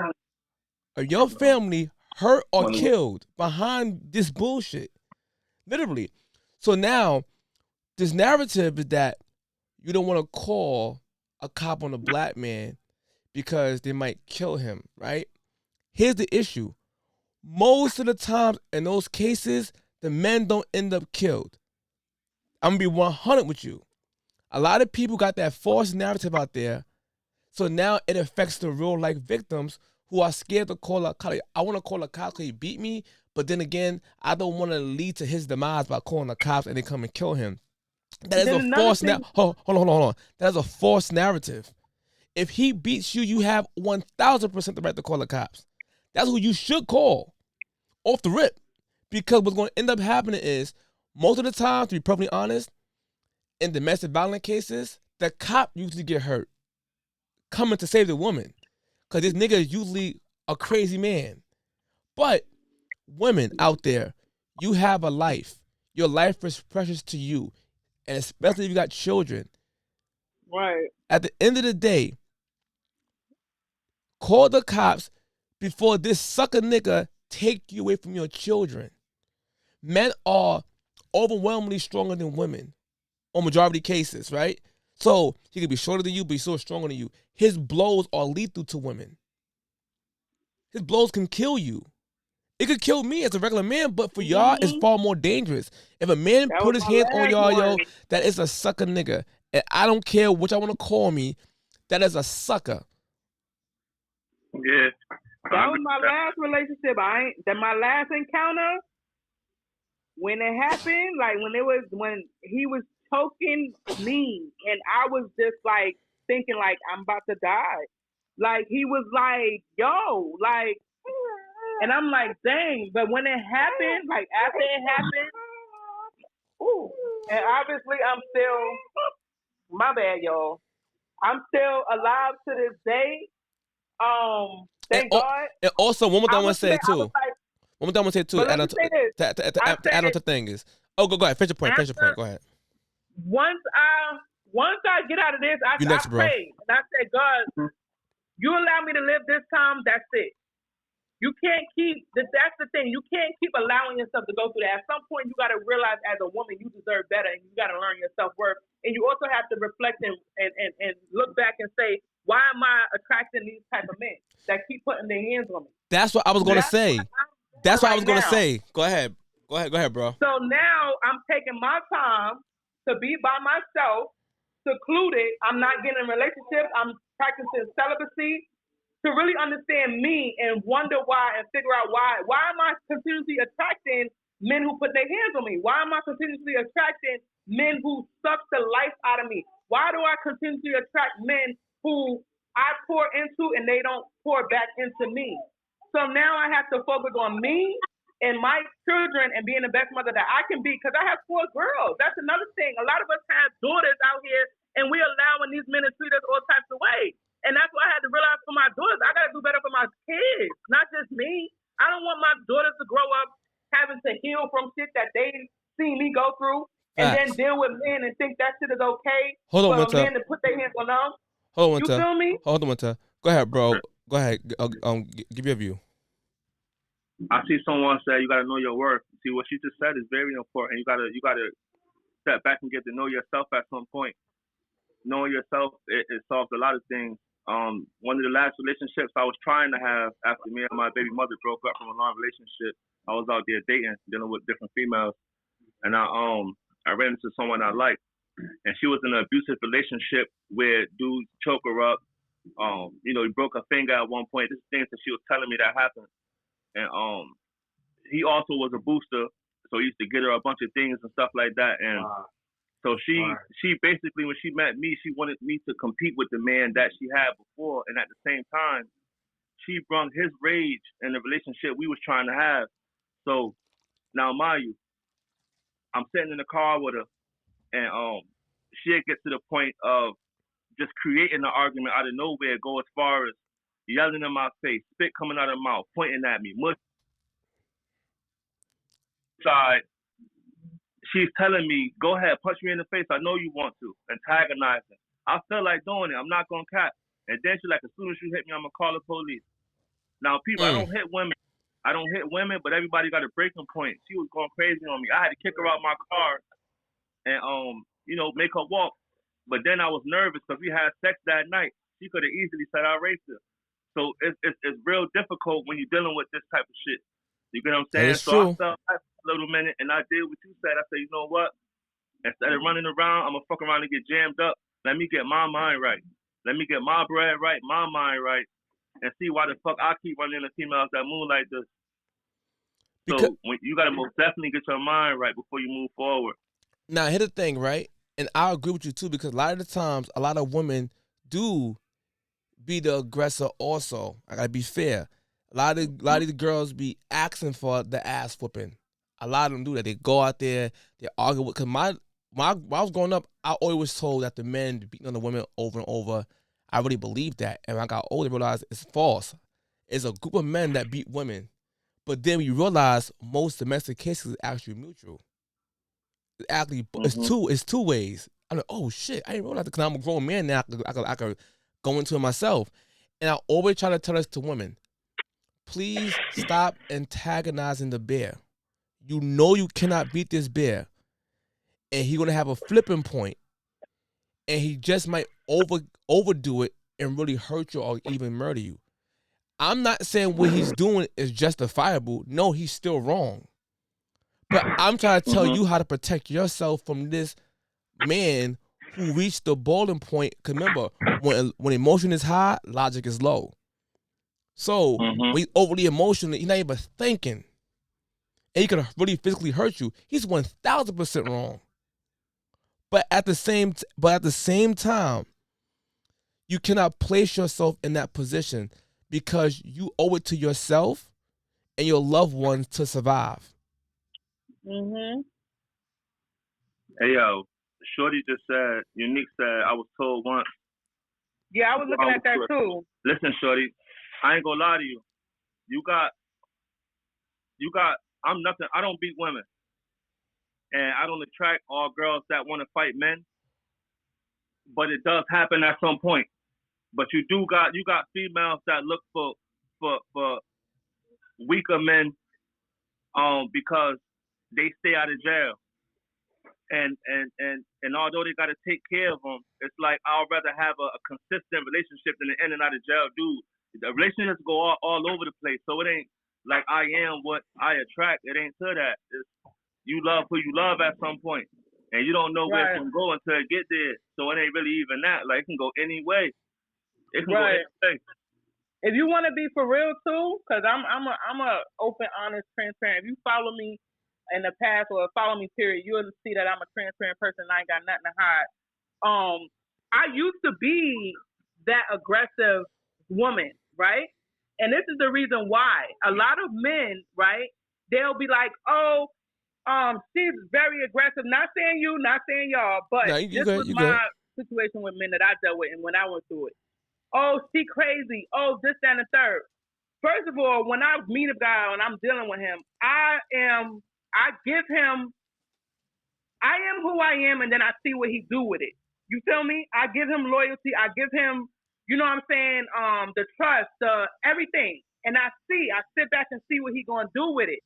A: of your family hurt or killed behind this bullshit. Literally. So now, this narrative is that you don't want to call a cop on a black man because they might kill him, right? Here's the issue. Most of the times in those cases, the men don't end up killed. I'm going to be 100 with you. A lot of people got that false narrative out there. So now it affects the real life victims who are scared to call a cop. I want to call a cop because he beat me, but then again, I don't want to lead to his demise by calling the cops and they come and kill him. That is a false narrative. Hold on. That is a false narrative. If he beats you, you have 1,000% the right to call the cops. That's who you should call off the rip. Because what's going to end up happening is, most of the time, to be perfectly honest, in domestic violence cases, the cop usually get hurt coming to save the woman. Because this nigga is usually a crazy man. But women out there, you have a life. Your life is precious to you. And especially if you got children.
D: Right.
A: At the end of the day, call the cops before this sucker nigga take you away from your children. Men are overwhelmingly stronger than women on majority cases, right? So he could be shorter than you, but he's so stronger than you. His blows are lethal to women. His blows can kill you. It could kill me as a regular man, but for y'all, it's far more dangerous. If a man put his hands on y'all, yo, that is a sucker nigga. And I don't care what y'all want to call me, that is a sucker.
E: Yeah.
D: That was my last relationship. My last encounter, when it happened, like when he was choking me, and I was just like thinking like I'm about to die. Like he was like, yo, like, and I'm like, dang. But when it happened, like after it happened, and obviously I'm still, my bad, y'all. I'm still alive to this day. Thank God.
A: And also, one more thing I want to say too. One more thing I want to say too.
D: But let me say this.
A: To add on to thing is, go ahead. Finish your point. Go ahead.
D: Once I get out of this, I prayed and I said, God, you allow me to live this time. That's it. You can't keep. That's the thing. You can't keep allowing yourself to go through that. At some point, you got to realize as a woman, you deserve better, and you got to learn your self-worth. And you also have to reflect and look back and say, why am I attracting these type of men that keep putting their hands on me?
A: That's what I was going to say. That's what I was going to say. Go ahead, bro.
D: So now I'm taking my time to be by myself, secluded. I'm not getting in relationships. I'm practicing celibacy to really understand me and wonder why and figure out why. Why am I continuously attracting men who put their hands on me? Why am I continuously attracting men who suck the life out of me? Why do I continuously attract men who I pour into and they don't pour back into me? So now I have to focus on me and my children and being the best mother that I can be, because I have 4 girls. That's another thing. A lot of us have daughters out here and we're allowing these men to treat us all types of ways. And that's why I had to realize for my daughters, I got to do better for my kids, not just me. I don't want my daughters to grow up having to heal from shit that they see me go through and then deal with men and think that shit is okay for men to put their hands on them.
A: Hold on,
D: you feel me?
A: Hold on, Winter. Go ahead, bro. Go ahead. Give your view.
E: I see someone say you got to know your worth. See, what she just said is very important. You gotta step back and get to know yourself at some point. Knowing yourself, it solves a lot of things. One of the last relationships I was trying to have after me and my baby mother broke up from a long relationship, I was out there dating, dealing with different females, and I ran into someone I liked, and she was in an abusive relationship where dudes choke her up. He broke her finger at one point. This is things that she was telling me that happened, and he also was a booster, so he used to get her a bunch of things and stuff like that, and. So she basically, when she met me, she wanted me to compete with the man that she had before. And at the same time, she brought his rage in the relationship we was trying to have. So now, mind you, I'm sitting in the car with her, and she'll get to the point of just creating an argument out of nowhere, go as far as yelling in my face, spit coming out of her mouth, pointing at me, mush side. She's telling me, go ahead, punch me in the face. I know you want to. Antagonizing. I feel like doing it. I'm not going to cap. And then she's like, as soon as you hit me, I'm going to call the police. Now, people, I don't hit women. But everybody got a breaking point. She was going crazy on me. I had to kick her out my car and, make her walk. But then I was nervous because we had sex that night. She could have easily said I raped her. So it's real difficult when you're dealing with this type of shit. You get what I'm saying?
A: So true.
E: I felt a little minute, and I did what you said. I said, you know what? Instead of running around, I'm going to fuck around and get jammed up. Let me get my mind right. Let me get my bread right, my mind right, and see why the fuck I keep running into females that move like this. So you got to most definitely get your mind right before you move forward.
A: Now, here's the thing, right? And I agree with you, too, because a lot of the times, a lot of women do be the aggressor also. I got to be fair. A lot of these girls be asking for the ass whooping. A lot of them do that. They go out there, they argue with. Cause when I was growing up, I always was told that the men beating on the women over and over. I really believed that, and when I got older, I realized it's false. It's a group of men that beat women, but then we realize most domestic cases are actually mutual. It's actually it's two ways. I'm like, oh shit, I didn't realize it because I'm a grown man now. I could go into it myself, and I always try to tell this to women. Please stop antagonizing the bear. You know you cannot beat this bear. And he's going to have a flipping point. and he just might overdo it and really hurt you or even murder you. I'm not saying what he's doing is justifiable. No, he's still wrong. But I'm trying to tell you how to protect yourself from this man who reached the boiling point. Because remember, when emotion is high, logic is low. So when he's overly emotional, he's not even thinking. And he could really physically hurt you. He's 1,000% wrong. But at the same time, you cannot place yourself in that position because you owe it to yourself and your loved ones to survive.
E: Hey yo, Shorty just said, Unique said, I was told once.
D: Yeah, I was looking at that too.
E: Listen, Shorty, I ain't gonna lie to you. You got. I'm nothing. I don't beat women, and I don't attract all girls that want to fight men. But it does happen at some point. But you got females that look for weaker men, because they stay out of jail. And although they got to take care of them, it's like I'd rather have a consistent relationship than an in and out of jail dude. The relationships go all over the place, so it ain't like I am what I attract. It ain't to that. It's you love who you love at some point, and you don't know where it can go until it get there. So it ain't really even that. Like it can go any way. It can go any way.
D: If you want to be for real too, because I'm a open, honest, transparent. If you follow me in the past or follow me, period, you'll see that I'm a transparent person. And I ain't got nothing to hide. I used to be that aggressive woman, right? And this is the reason why. A lot of men, right? They'll be like, "Oh, she's very aggressive." Not saying you, not saying y'all, but this was my situation with men that I dealt with, and when I went through it. Oh, she crazy. Oh, this, that, and the third. First of all, when I meet a guy and I'm dealing with him, I am who I am, and then I see what he do with it. You feel me? I give him loyalty. I give him, you know what I'm saying, the trust, everything. And I sit back and see what he gonna do with it.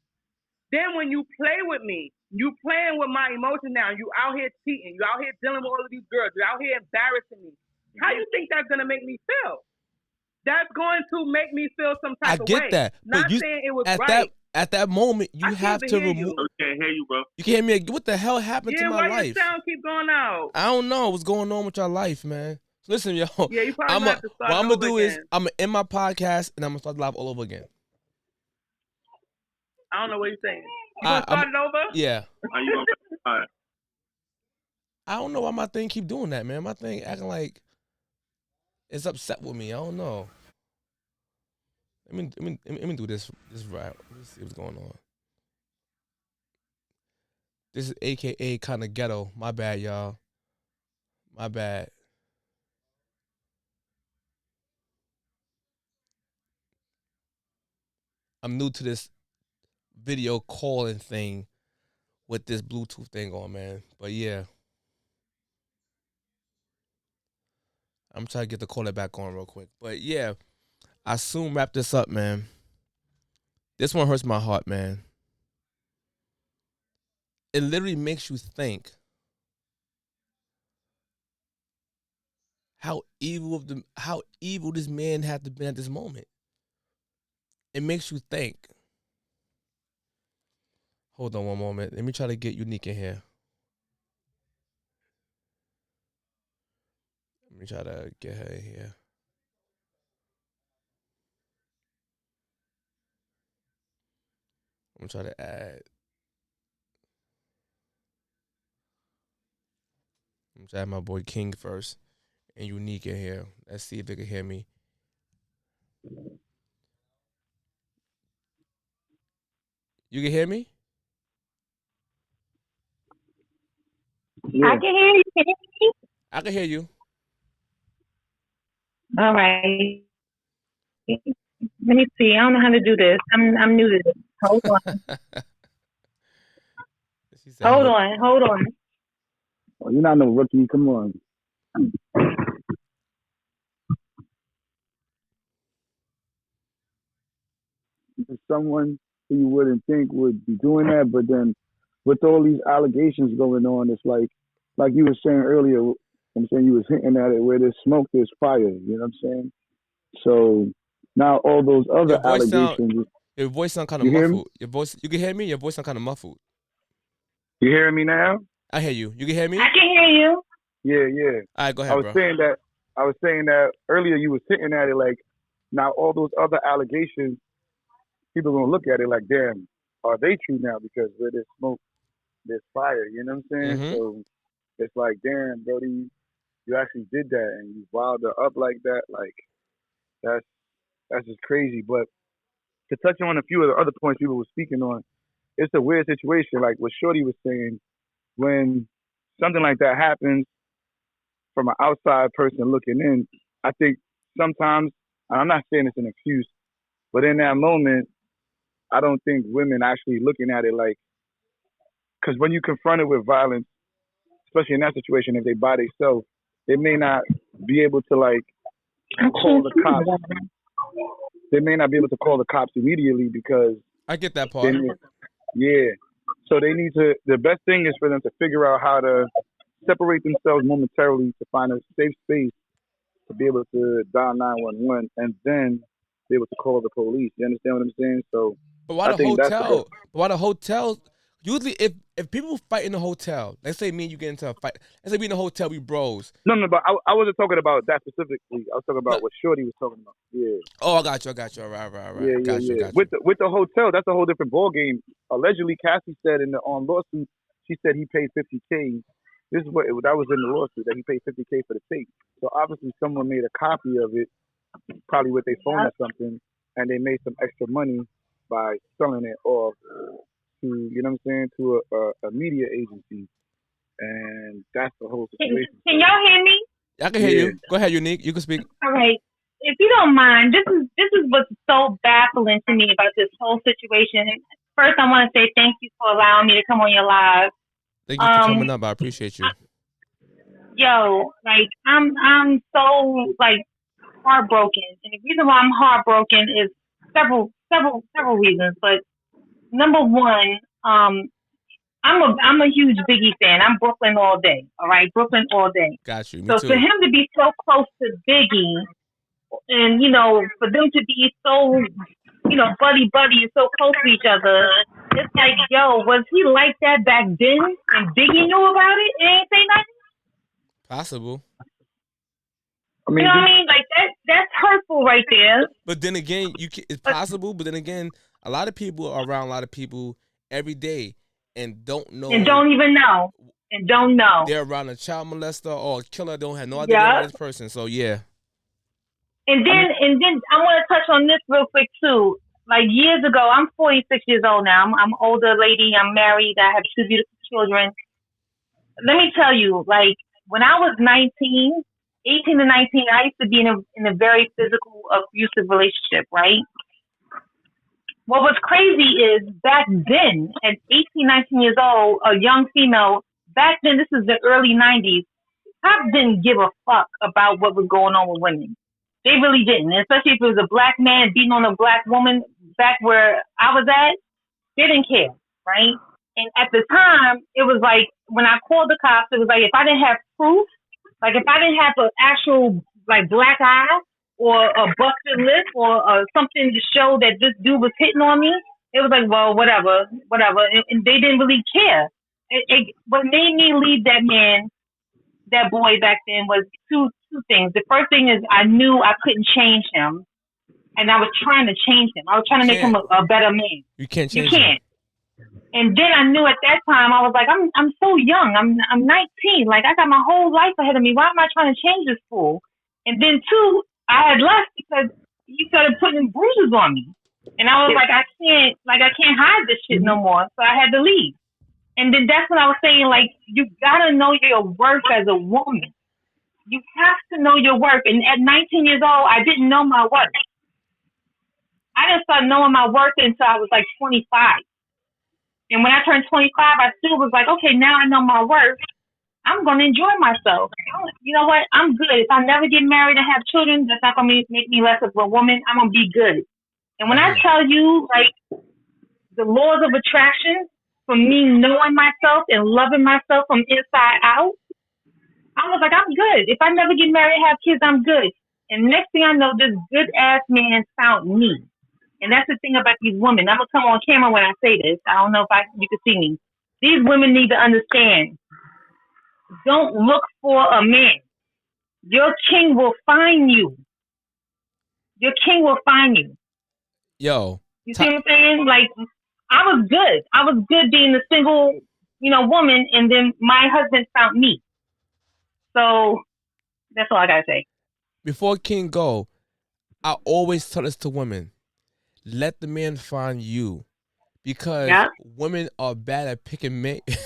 D: Then when you play with me, you playing with my emotions now. You out here cheating. You out here dealing with all of these girls. You out here embarrassing me. How you think that's gonna make me feel? That's going to make me feel some type of way.
A: I get that.
D: Not saying it was right.
A: At that moment, you have to remove.
E: I can't hear you, bro.
A: You can't hear me. What the hell happened to my life?
D: Yeah, why your sound keep going out?
A: I don't know what's going on with your life, man. So listen, yo.
D: Yeah, you probably have to start
A: what I'm gonna do
D: again.
A: is I'm gonna end my podcast and I'm gonna start live all over again.
D: I don't know what you're saying. You gonna start it over?
A: Yeah.
E: Are you gonna? All right.
A: I don't know why my thing keep doing that, man. My thing acting like it's upset with me. I don't know. Let me do this right. Let's see what's going on. This is AKA kind of ghetto. My bad, y'all. My bad. I'm new to this video calling thing with this Bluetooth thing on, man. But yeah. I'm trying to get the caller back on real quick. But yeah, I soon wrap this up, man. This one hurts my heart, man. It literally makes you think how evil this man had to be at this moment. It makes you think. Hold on one moment. Let me try to get Unique in here. Let me try to get her in here. I'm gonna try to add. I'm gonna try to add my boy King first and Unique in here. Let's see if they can hear me. You can hear me?
B: Yeah. I can hear you. Can you hear me?
A: I can hear you.
B: All right. Let me see. I don't know how to do this. I'm new to this. Hold on. Hold on.
C: Oh, you're not no rookie. Come on. There's someone who you wouldn't think would be doing that, but then with all these allegations going on, it's like you were saying earlier, I'm saying? You was hinting at it, where there's smoke, there's fire. You know what I'm saying? So now all those other allegations.
A: Your voice sound kind of
C: you hear me?
A: muffled. Your voice, you can hear me? Your voice sound kind of muffled.
C: You hearing me now?
A: I hear you. You can hear me?
B: I can hear you.
C: Yeah.
A: All right, go ahead,
C: I was saying that earlier. You was hitting at it like, now all those other allegations, people gonna look at it like, damn, are they true now? Because where there's smoke, there's fire. You know what I'm saying?
A: Mm-hmm.
C: So it's like, damn, Brody, you actually did that and you wilded her up like that. Like that's just crazy. But to touch on a few of the other points people were speaking on, it's a weird situation. Like what Shorty was saying, when something like that happens from an outside person looking in, I think sometimes, and I'm not saying it's an excuse, but in that moment, I don't think women actually looking at it like, because when you confronted with violence, especially in that situation, if they by themselves, they may not be able to like call the cops. They may not be able to call the cops immediately because
A: I get that part.
C: Yeah. So they need to, the best thing is for them to figure out how to separate themselves momentarily to find a safe space to be able to dial 911 and then be able to call the police. You understand what I'm saying? So,
A: but why the hotel? Usually, if people fight in the hotel, let's say me and you get into a fight. Let's say we in the hotel, we bros.
C: No, but I wasn't talking about that specifically. I was talking about what Shorty was talking about. Yeah.
A: Oh, I got you. Right.
C: Yeah.
A: Got you.
C: With the hotel, that's a whole different ball game. Allegedly, Cassie said in the lawsuit, she said he paid $50K. This is what that was in the lawsuit, that he paid $50K for the tape. So obviously, someone made a copy of it, probably with their phone or something, and they made some extra money by selling it off to, you know what I'm saying, to a media agency. And that's the whole situation.
B: Can y'all hear me?
A: I can hear you. Go ahead, Unique. You can speak.
B: All right. If you don't mind, this is what's so baffling to me about this whole situation. First, I want to say thank you for allowing me to come on your live.
A: Thank you for coming up. I appreciate you.
B: Yo, like I'm so like heartbroken, and the reason why I'm heartbroken is several reasons. But number one, I'm a huge Biggie fan. I'm Brooklyn all day. All right, Brooklyn all day.
A: Got you. Me
B: so
A: too.
B: For him to be so close to Biggie, and for them to be so buddy and so close to each other, it's like, yo, was he like that back then? And Biggie knew about it and ain't say nothing.
A: Possible.
C: I mean,
B: you know what I mean? Like that's hurtful right there.
A: But then again, it's possible. But then again, a lot of people are around a lot of people every day and don't know.
B: And don't even know. And don't know.
A: They're around a child molester or a killer. Don't have no idea about this person. So yeah.
B: And then I want to touch on this real quick too. Like years ago, I'm 46 years old now. I'm an older lady. I'm married. I have 2 beautiful children. Let me tell you, like when I was 18 to 19, I used to be in a very physical, abusive relationship, right? What was crazy is back then, at 18, 19 years old, a young female, back then, this is the early 90s, cops didn't give a fuck about what was going on with women. They really didn't, especially if it was a black man beating on a black woman back where I was at. They didn't care, right? And at the time, it was like, when I called the cops, it was like, if I didn't have proof, like if I didn't have an actual, like, black eye or a busted lip or something to show that this dude was hitting on me, it was like, well, whatever. And they didn't really care. What made me leave that boy back then was two things. The first thing is I knew I couldn't change him, and I was trying to change him. I was trying to make him a better man.
A: You can't change
B: him. And then I knew at that time, I was like, I'm so young. I'm 19. Like, I got my whole life ahead of me. Why am I trying to change this fool? And then 2, I had left because he started putting bruises on me. And I was like, I can't hide this shit no more. So I had to leave. And then that's when I was saying, like, you gotta know your worth as a woman. You have to know your worth. And at 19 years old, I didn't know my worth. I didn't start knowing my worth until I was like 25. And when I turned 25, I still was like, okay, now I know my worth. I'm going to enjoy myself. You know what? I'm good. If I never get married and have children, that's not going to make me less of a woman. I'm going to be good. And when I tell you, like, the laws of attraction, from me knowing myself and loving myself from inside out,
F: I was like, I'm good. If I never get married, have kids, I'm good. And next thing I know, this good ass man found me. And that's the thing about these women. I'm gonna come on camera when I say this. I don't know if you can see me. These women need to understand. Don't look for a man. Your king will find you. Your king will find you.
A: Yo.
F: You see what I'm saying? Like, I was good. I was good being a single, woman, and then my husband found me. So that's all I gotta say.
A: Before King go, I always tell this to women: let the man find you, because women are bad at picking mates.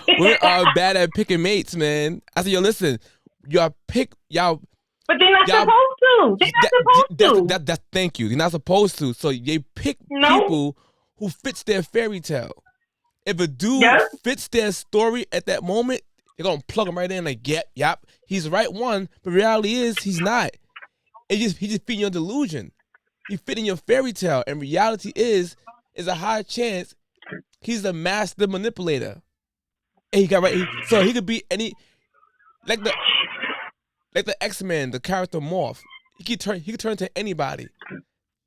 A: Women are bad at picking mates, man. I said, yo, listen, y'all.
F: But they're not supposed to. They're not supposed to.
A: That's thank you. You're not supposed to. So they pick people who fits their fairy tale. If a dude fits their story at that moment, they're gonna plug him right in. Like, yep, he's the right one. But reality is, he's not. He's just fitting your delusion. He's fitting your fairy tale. And reality is a high chance he's a master manipulator. And he got right. So he could be any, like the X-Men, the character Morph. He could turn to anybody.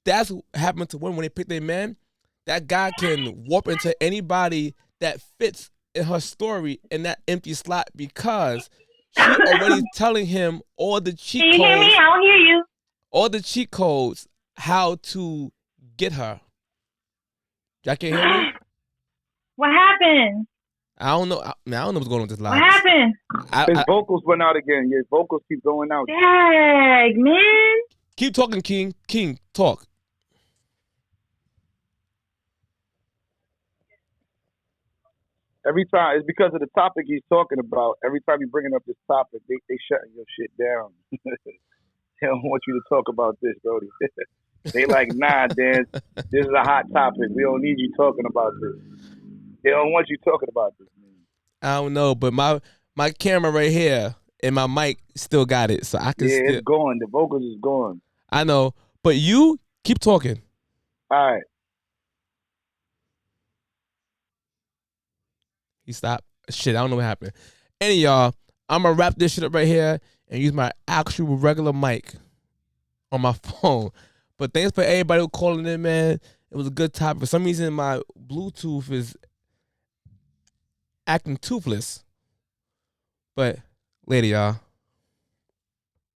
A: That's what happened to women when they pick their man. That guy can warp into anybody that fits in her story in that empty slot, because she already telling him all the cheat codes.
F: Can you hear me? I don't hear you.
A: All the cheat codes, how to get her. Y'all can't hear me?
F: What happened?
A: I don't know. I don't know what's going on with this live.
F: What happened?
C: His vocals went out again. Your vocals keep going out.
F: Dag, man.
A: Keep talking, King. King, talk.
C: Every time, it's because of the topic he's talking about. Every time you bringing up this topic, they shutting your shit down. They don't want you to talk about this, Brody. They like, nah, Dan, this is a hot topic. We don't need you talking about this. They don't want you talking about this, man.
A: I don't know, but my camera right here and my mic still got it, so I can.
C: Yeah, it's gone. The vocals is gone.
A: I know, but you keep talking.
C: All right.
A: He stopped. Shit, I don't know what happened. Any y'all, I'm gonna wrap this shit up right here and use my actual regular mic on my phone. But thanks for everybody who calling in, man. It was a good topic. For some reason, my Bluetooth is acting toothless. But later, y'all.